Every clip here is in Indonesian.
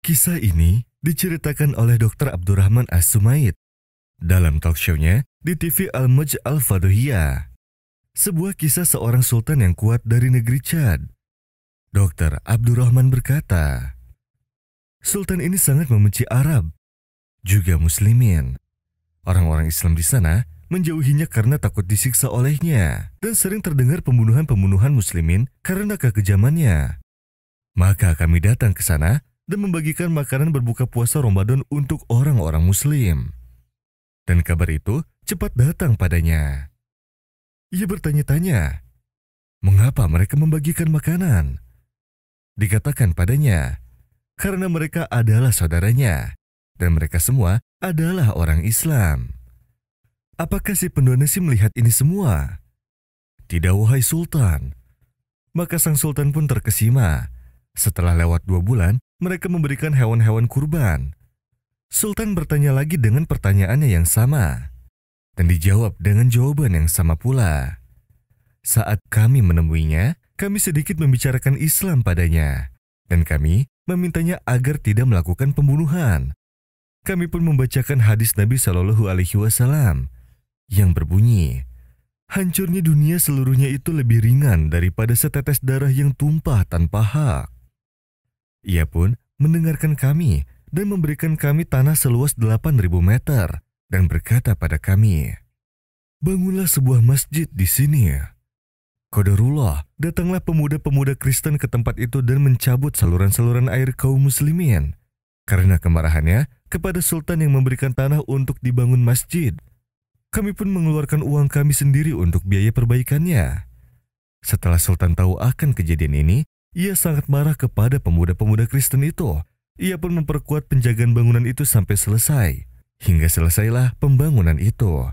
Kisah ini diceritakan oleh Dr. Abdurrahman As-Sumaid dalam talk show-nya di TV Al-Maj Al-Fadohiyah. Sebuah kisah seorang sultan yang kuat dari negeri Chad. Dr. Abdurrahman berkata, Sultan ini sangat membenci Arab, juga Muslimin. Orang-orang Islam di sana menjauhinya karena takut disiksa olehnya dan sering terdengar pembunuhan-pembunuhan Muslimin karena kekejamannya. Maka kami datang ke sana dan membagikan makanan berbuka puasa Ramadan untuk orang-orang Muslim. Dan kabar itu cepat datang padanya. Ia bertanya-tanya, mengapa mereka membagikan makanan? Dikatakan padanya, karena mereka adalah saudaranya, dan mereka semua adalah orang Islam. Apakah si pendonasi melihat ini semua? Tidak, wahai Sultan. Maka sang Sultan pun terkesima. Setelah lewat 2 bulan, mereka memberikan hewan-hewan kurban. Sultan bertanya lagi dengan pertanyaannya yang sama, dan dijawab dengan jawaban yang sama pula. Saat kami menemuinya, kami sedikit membicarakan Islam padanya, dan kami memintanya agar tidak melakukan pembunuhan. Kami pun membacakan hadis Nabi Shallallahu Alaihi Wasallam yang berbunyi, hancurnya dunia seluruhnya itu lebih ringan daripada setetes darah yang tumpah tanpa hak. Ia pun mendengarkan kami dan memberikan kami tanah seluas 8.000 meter dan berkata pada kami, bangunlah sebuah masjid di sini. Qadarullah, datanglah pemuda-pemuda Kristen ke tempat itu dan mencabut saluran-saluran air kaum muslimin karena kemarahannya kepada Sultan yang memberikan tanah untuk dibangun masjid. Kami pun mengeluarkan uang kami sendiri untuk biaya perbaikannya. Setelah Sultan tahu akan kejadian ini, ia sangat marah kepada pemuda-pemuda Kristen itu. Ia pun memperkuat penjagaan bangunan itu sampai selesai. Hingga selesailah pembangunan itu.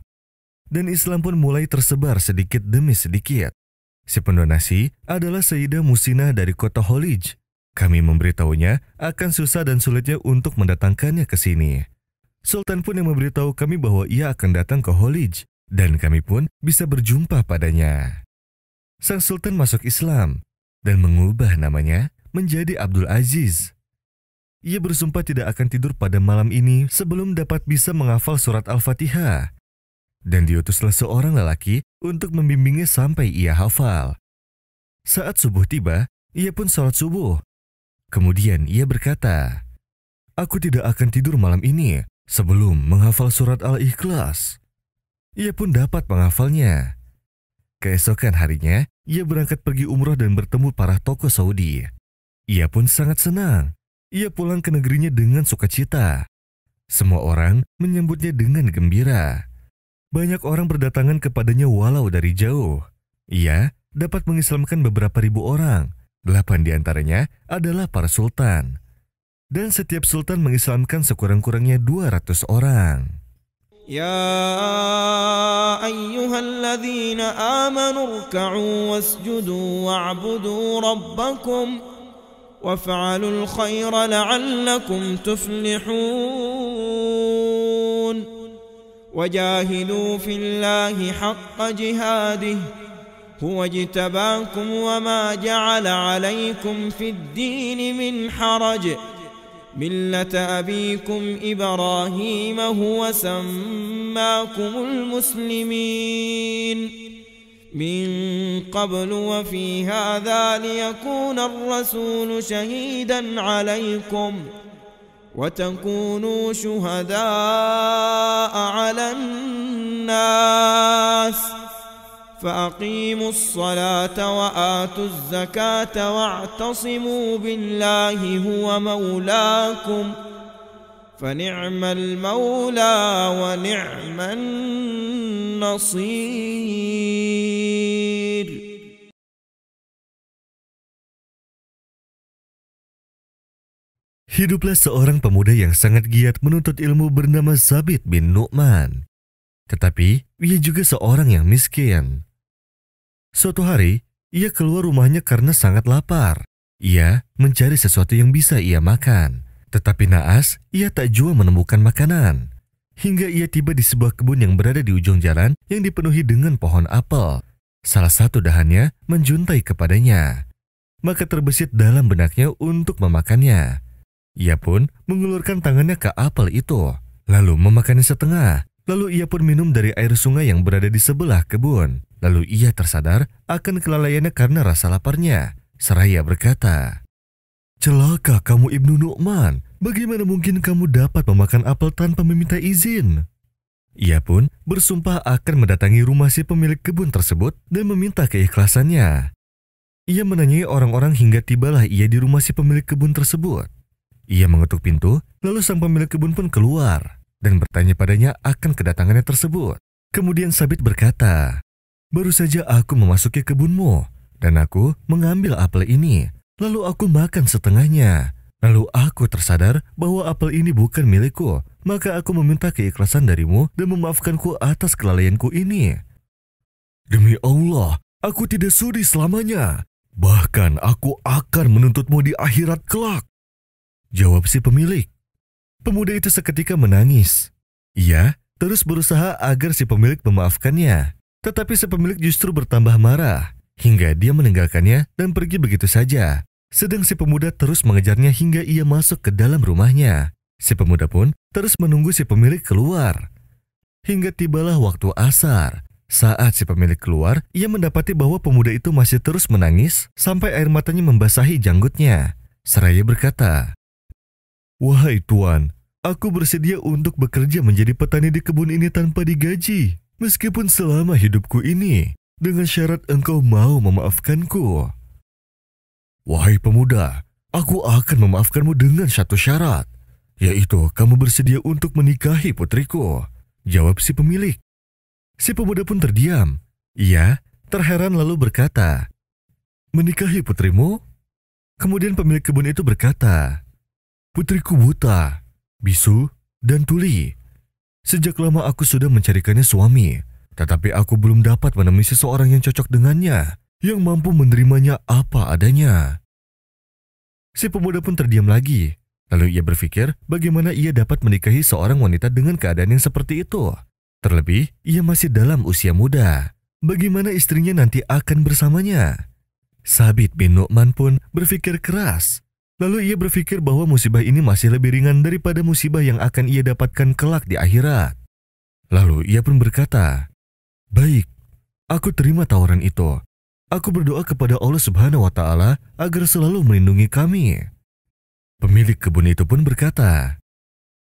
Dan Islam pun mulai tersebar sedikit demi sedikit. Si pendonasi adalah Sayyidah Musinah dari kota Holij. Kami memberitahunya akan susah dan sulitnya untuk mendatangkannya ke sini. Sultan pun yang memberitahu kami bahwa ia akan datang ke Holij. Dan kami pun bisa berjumpa padanya. Sang Sultan masuk Islam dan mengubah namanya menjadi Abdul Aziz. Ia bersumpah tidak akan tidur pada malam ini sebelum dapat bisa menghafal surat Al-Fatihah. Dan diutuslah seorang lelaki untuk membimbingnya sampai ia hafal. Saat subuh tiba, ia pun sholat subuh. Kemudian ia berkata, aku tidak akan tidur malam ini sebelum menghafal surat Al-Ikhlas. Ia pun dapat menghafalnya. Keesokan harinya, ia berangkat pergi umroh dan bertemu para tokoh Saudi. Ia pun sangat senang. Ia pulang ke negerinya dengan sukacita. Semua orang menyambutnya dengan gembira. Banyak orang berdatangan kepadanya walau dari jauh. Ia dapat mengislamkan beberapa ribu orang. 8 diantaranya adalah para sultan. Dan setiap sultan mengislamkan sekurang-kurangnya 200 orang. يا أيها الذين آمنوا اركعوا واسجدوا واعبدوا ربكم وافعلوا الخير لعلكم تفلحون وجاهدوا في الله حق جهاده هو اجتباكم وما جعل عليكم في الدين من حرج ملة أبيكم إبراهيم هو سماكم المسلمين من قبل وفي هذا ليكون الرسول شهيدا عليكم وتكونوا شهداء على الناس فأقيموا الصلاة وآتوا الزكاة واعتصموا بالله هو مولاكم فنعم المولى ونعم النصير. Hiduplah seorang pemuda yang sangat giat menuntut ilmu bernama Zabit bin Nu'man. Tetapi ia juga seorang yang miskin. Suatu hari, ia keluar rumahnya karena sangat lapar. Ia mencari sesuatu yang bisa ia makan. Tetapi naas, ia tak jua menemukan makanan. Hingga ia tiba di sebuah kebun yang berada di ujung jalan yang dipenuhi dengan pohon apel. Salah satu dahannya menjuntai kepadanya. Maka terbesit dalam benaknya untuk memakannya. Ia pun mengulurkan tangannya ke apel itu, lalu memakannya setengah. Lalu ia pun minum dari air sungai yang berada di sebelah kebun. Lalu ia tersadar akan kelalaiannya karena rasa laparnya. Seraya berkata, "Celaka kamu Ibnu Nu'man, bagaimana mungkin kamu dapat memakan apel tanpa meminta izin?" Ia pun bersumpah akan mendatangi rumah si pemilik kebun tersebut dan meminta keikhlasannya. Ia menanyai orang-orang hingga tibalah ia di rumah si pemilik kebun tersebut. Ia mengetuk pintu, lalu sang pemilik kebun pun keluar dan bertanya padanya akan kedatangannya tersebut. Kemudian Sabit berkata, "Baru saja aku memasuki kebunmu dan aku mengambil apel ini, lalu aku makan setengahnya. Lalu aku tersadar bahwa apel ini bukan milikku, maka aku meminta keikhlasan darimu dan memaafkanku atas kelalaianku ini." "Demi Allah, aku tidak sudi selamanya. Bahkan aku akan menuntutmu di akhirat kelak," jawab si pemilik. Pemuda itu seketika menangis. Ia terus berusaha agar si pemilik memaafkannya, tetapi si pemilik justru bertambah marah hingga dia meninggalkannya dan pergi begitu saja. Sedang si pemuda terus mengejarnya hingga ia masuk ke dalam rumahnya. Si pemuda pun terus menunggu si pemilik keluar. Hingga tibalah waktu asar. Saat si pemilik keluar, ia mendapati bahwa pemuda itu masih terus menangis sampai air matanya membasahi janggutnya. Seraya berkata, "Wahai Tuan, aku bersedia untuk bekerja menjadi petani di kebun ini tanpa digaji, meskipun selama hidupku ini, dengan syarat engkau mau memaafkanku." "Wahai pemuda, aku akan memaafkanmu dengan satu syarat, yaitu kamu bersedia untuk menikahi putriku," jawab si pemilik. Si pemuda pun terdiam. Ia terheran lalu berkata, "Menikahi putrimu?" Kemudian pemilik kebun itu berkata, "Putriku buta, bisu, dan tuli. Sejak lama aku sudah mencarikannya suami, tetapi aku belum dapat menemui seseorang yang cocok dengannya, yang mampu menerimanya apa adanya." Si pemuda pun terdiam lagi. Lalu ia berpikir bagaimana ia dapat menikahi seorang wanita dengan keadaan yang seperti itu. Terlebih, ia masih dalam usia muda. Bagaimana istrinya nanti akan bersamanya? Sabit bin Nu'man pun berpikir keras. Lalu ia berpikir bahwa musibah ini masih lebih ringan daripada musibah yang akan ia dapatkan kelak di akhirat. Lalu ia pun berkata, "Baik, aku terima tawaran itu. Aku berdoa kepada Allah Subhanahu wa Ta'ala agar selalu melindungi kami." Pemilik kebun itu pun berkata,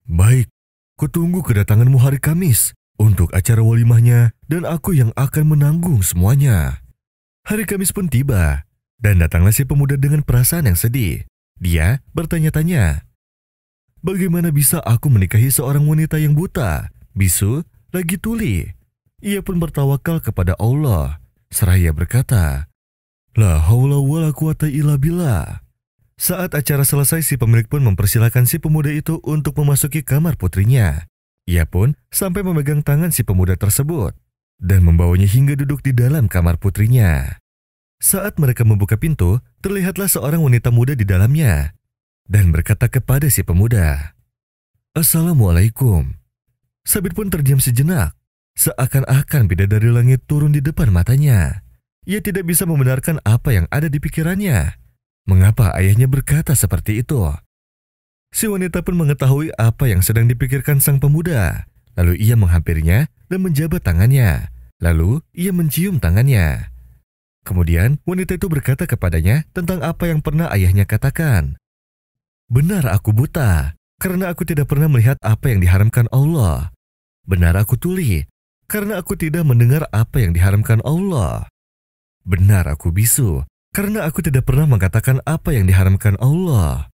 "Baik, kutunggu kedatanganmu hari Kamis untuk acara walimahnya dan aku yang akan menanggung semuanya." Hari Kamis pun tiba dan datanglah si pemuda dengan perasaan yang sedih. Dia bertanya-tanya, "Bagaimana bisa aku menikahi seorang wanita yang buta, bisu, lagi tuli?" Ia pun bertawakal kepada Allah, seraya berkata, "La haula wala quwata illa billah." Saat acara selesai, si pemilik pun mempersilahkan si pemuda itu untuk memasuki kamar putrinya. Ia pun sampai memegang tangan si pemuda tersebut dan membawanya hingga duduk di dalam kamar putrinya. Saat mereka membuka pintu, terlihatlah seorang wanita muda di dalamnya dan berkata kepada si pemuda, "Assalamualaikum." Sabit pun terdiam sejenak, seakan-akan bidadari langit turun di depan matanya. Ia tidak bisa membenarkan apa yang ada di pikirannya. Mengapa ayahnya berkata seperti itu? Si wanita pun mengetahui apa yang sedang dipikirkan sang pemuda. Lalu ia menghampirinya dan menjabat tangannya. Lalu ia mencium tangannya. Kemudian wanita itu berkata kepadanya tentang apa yang pernah ayahnya katakan. "Benar aku buta, karena aku tidak pernah melihat apa yang diharamkan Allah. Benar aku tuli, karena aku tidak mendengar apa yang diharamkan Allah. Benar aku bisu, karena aku tidak pernah mengatakan apa yang diharamkan Allah.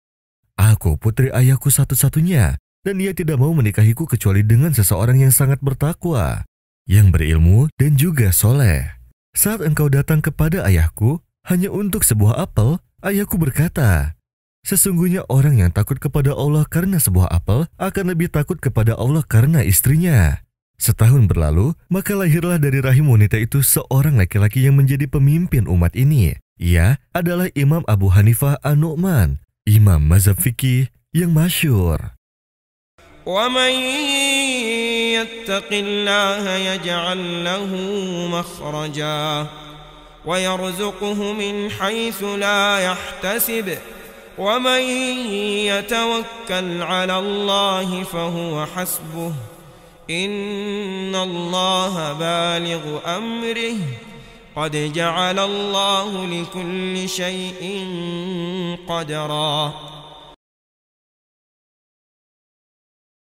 Aku putri ayahku satu-satunya, dan ia tidak mau menikahiku kecuali dengan seseorang yang sangat bertakwa, yang berilmu dan juga soleh. Saat engkau datang kepada ayahku hanya untuk sebuah apel, ayahku berkata, sesungguhnya orang yang takut kepada Allah karena sebuah apel akan lebih takut kepada Allah karena istrinya. Setahun berlalu, maka lahirlah dari rahim wanita itu seorang laki-laki yang menjadi pemimpin umat ini. Ia adalah Imam Abu Hanifah An-Nu'man, imam mazhab fikih yang masyhur. وَمَنْ يَتَّقِ اللَّهَ يَجْعَلْ لَهُ مَخْرَجًا وَيَرْزُقْهُ مِنْ حَيْثُ لَا يَحْتَسِبُ ومن يتوكل على الله فهو حسبه إن الله بالغ أمره قد جعل الله لكل شيء قدرا